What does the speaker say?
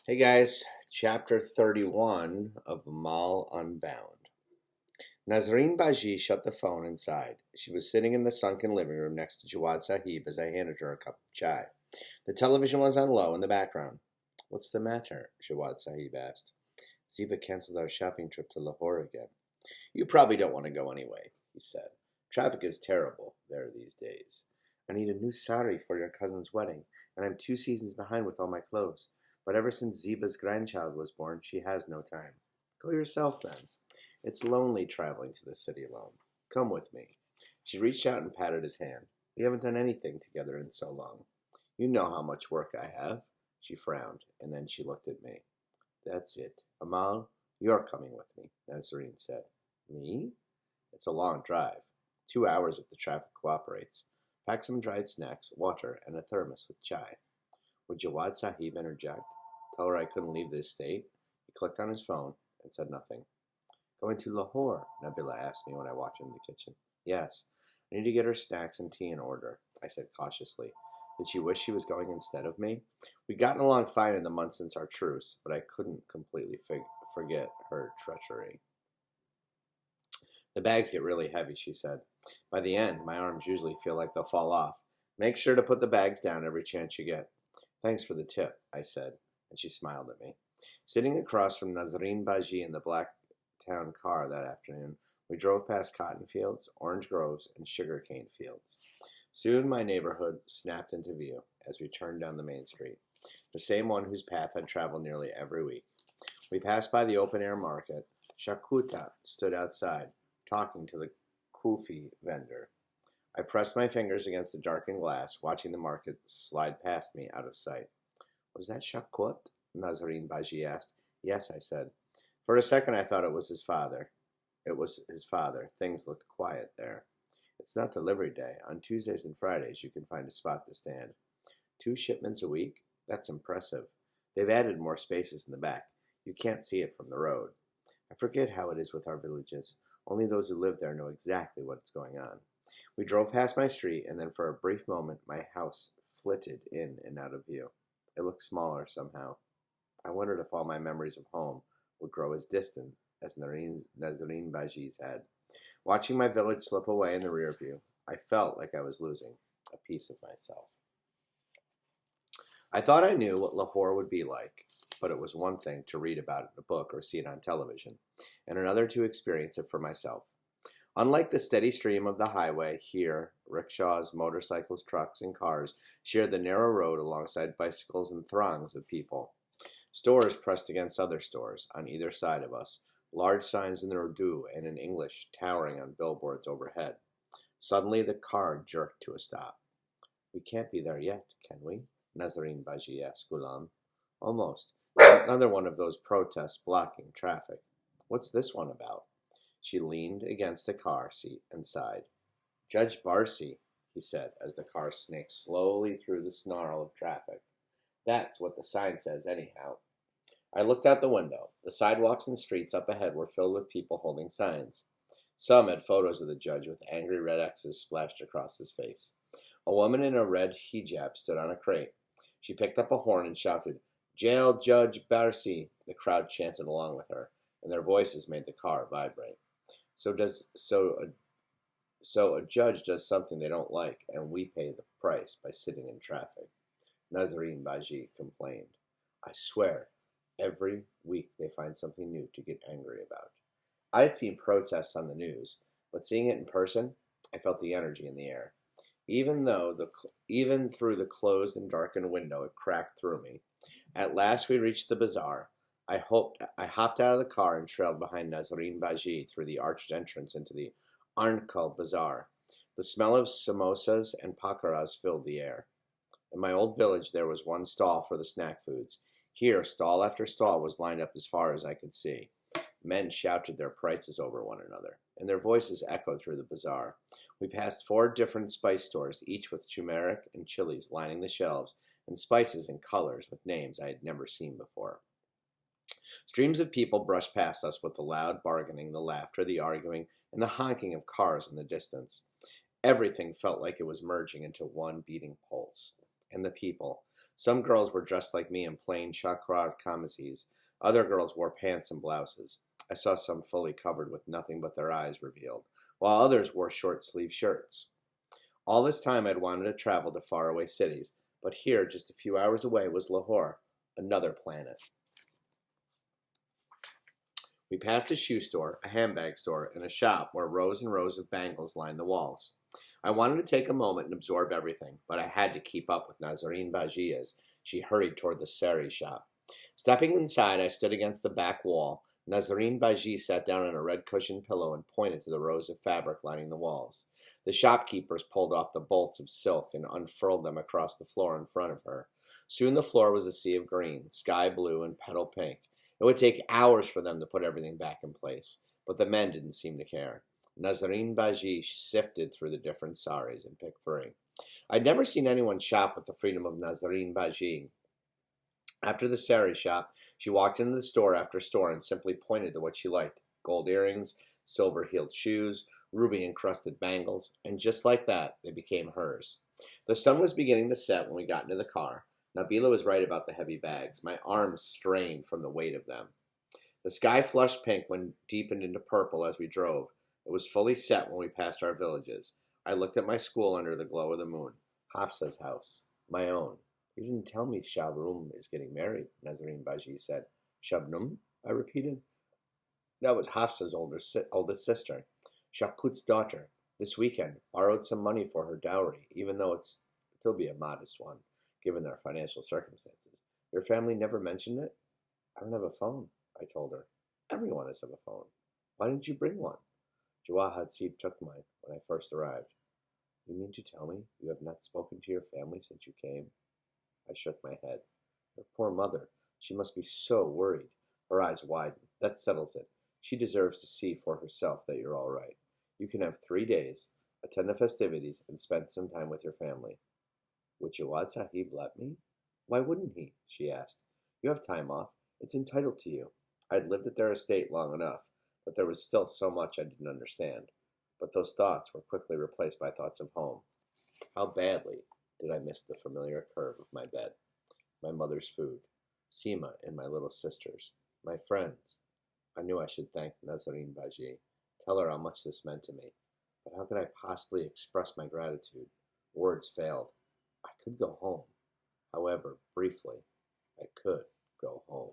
Hey guys, chapter 31 of Amal Unbound. Nazreen Baji shut the phone and sighed. She was sitting in the sunken living room next to Jawad Sahib as I handed her a cup of chai. The television was on low in the background. What's the matter? Jawad Sahib asked. Ziba canceled our shopping trip to Lahore again. You probably don't want to go anyway, he said. Traffic is terrible there these days. I need a new sari for your cousin's wedding, and I'm 2 seasons behind with all my clothes. But ever since Ziba's grandchild was born, she has no time. Go yourself, then. It's lonely traveling to the city alone. Come with me. She reached out and patted his hand. We haven't done anything together in so long. You know how much work I have. She frowned, and then she looked at me. That's it. Amal, you're coming with me, Nazreen said. Me? It's a long drive. 2 hours if the traffic cooperates. Pack some dried snacks, water, and a thermos with chai. Would Jawad Sahib interject? Tell her I couldn't leave the estate? He clicked on his phone and said nothing. Going to Lahore? Nabila asked me when I walked into the kitchen. Yes. I need to get her snacks and tea in order, I said cautiously. Did she wish she was going instead of me? We'd gotten along fine in the months since our truce, but I couldn't completely forget her treachery. The bags get really heavy, she said. By the end, my arms usually feel like they'll fall off. Make sure to put the bags down every chance you get. Thanks for the tip, I said, and she smiled at me. Sitting across from Nazreen Baji in the black town car that afternoon, we drove past cotton fields, orange groves, and sugarcane fields. Soon my neighborhood snapped into view as we turned down the main street, the same one whose path I'd traveled nearly every week. We passed by the open-air market. Shakuta stood outside, talking to the kufi vendor. I pressed my fingers against the darkened glass, watching the market slide past me out of sight. Was that Shakut? Nazreen Baji asked. Yes, I said. For a second I thought it was his father. It was his father. Things looked quiet there. It's not delivery day. On Tuesdays and Fridays you can find a spot to stand. 2 shipments a week? That's impressive. They've added more spaces in the back. You can't see it from the road. I forget how it is with our villages. Only those who live there know exactly what's going on. We drove past my street, and then for a brief moment my house flitted in and out of view. It looked smaller somehow. I wondered if all my memories of home would grow as distant as Nazreen Baji's had. Watching my village slip away in the rear view, I felt like I was losing a piece of myself. I thought I knew what Lahore would be like, but it was one thing to read about it in a book or see it on television, and another to experience it for myself. Unlike the steady stream of the highway, here, rickshaws, motorcycles, trucks, and cars share the narrow road alongside bicycles and throngs of people. Stores pressed against other stores on either side of us, large signs in Urdu and in English towering on billboards overhead. Suddenly the car jerked to a stop. We can't be there yet, can we? Nazreen Baji asked Ghulam. Almost. Another one of those protests blocking traffic. What's this one about? She leaned against the car seat and sighed. Judge Barsi, he said as the car snaked slowly through the snarl of traffic. That's what the sign says anyhow. I looked out the window. The sidewalks and streets up ahead were filled with people holding signs. Some had photos of the judge with angry red X's splashed across his face. A woman in a red hijab stood on a crate. She picked up a horn and shouted, Jail Judge Barsi. The crowd chanted along with her, and their voices made the car vibrate. So a judge does something they don't like, and we pay the price by sitting in traffic. Nazreen Baji complained. I swear, every week they find something new to get angry about. I had seen protests on the news, but seeing it in person, I felt the energy in the air. Even through the closed and darkened window, it cracked through me. At last we reached the bazaar. I hopped out of the car and trailed behind Nazreen Baji through the arched entrance into the Arnkal Bazaar. The smell of samosas and pakaras filled the air. In my old village there was one stall for the snack foods. Here, stall after stall was lined up as far as I could see. Men shouted their prices over one another, and their voices echoed through the bazaar. We passed 4 different spice stores, each with turmeric and chilies lining the shelves, and spices in colors with names I had never seen before. Streams of people brushed past us with the loud bargaining, the laughter, the arguing, and the honking of cars in the distance. Everything felt like it was merging into one beating pulse. And the people, Some girls were dressed like me in plain chakrar kamises. Other girls wore pants and blouses. I saw some fully covered with nothing but their eyes revealed, while others wore short-sleeved shirts. All this time I'd wanted to travel to faraway cities, but here, just a few hours away, was Lahore, another planet. We passed a shoe store, a handbag store, and a shop where rows and rows of bangles lined the walls. I wanted to take a moment and absorb everything, but I had to keep up with Nazarene Baji as she hurried toward the sari shop. Stepping inside, I stood against the back wall. Nazarene Baji sat down on a red cushioned pillow and pointed to the rows of fabric lining the walls. The shopkeepers pulled off the bolts of silk and unfurled them across the floor in front of her. Soon the floor was a sea of green, sky blue, and petal pink. It would take hours for them to put everything back in place, but the men didn't seem to care. Nazarene Baji sifted through the different saris and picked three. I'd never seen anyone shop with the freedom of Nazarene Baji. After the sari shop, she walked into the store after store and simply pointed to what she liked: gold earrings, silver-heeled shoes, ruby-encrusted bangles, and just like that, they became hers. The sun was beginning to set when we got into the car. Nabila was right about the heavy bags. My arms strained from the weight of them. The sky flushed pink when deepened into purple as we drove. It was fully set when we passed our villages. I looked at my school under the glow of the moon. Hafsa's house. My own. You didn't tell me Shabnum is getting married, Nazarene Baji said. Shabnum? I repeated. That was Hafsa's oldest sister. Shakut's daughter. This weekend. Borrowed some money for her dowry, even though it's still be a modest one, given their financial circumstances. Your family never mentioned it? I don't have a phone, I told her. Everyone has a phone. Why didn't you bring one? Jawad Hatsib took mine when I first arrived. You mean to tell me you have not spoken to your family since you came? I shook my head. Her poor mother. She must be so worried. Her eyes widened. That settles it. She deserves to see for herself that you're all right. You can have 3 days, attend the festivities, and spend some time with your family. Would Jawad Sahib let me? Why wouldn't he? She asked. You have time off. It's entitled to you. I'd lived at their estate long enough, but there was still so much I didn't understand. But those thoughts were quickly replaced by thoughts of home. How badly did I miss the familiar curve of my bed, my mother's food, Seema and my little sisters, my friends. I knew I should thank Nazarene Baji, tell her how much this meant to me. But how could I possibly express my gratitude? Words failed. I could go home. However, briefly, I could go home.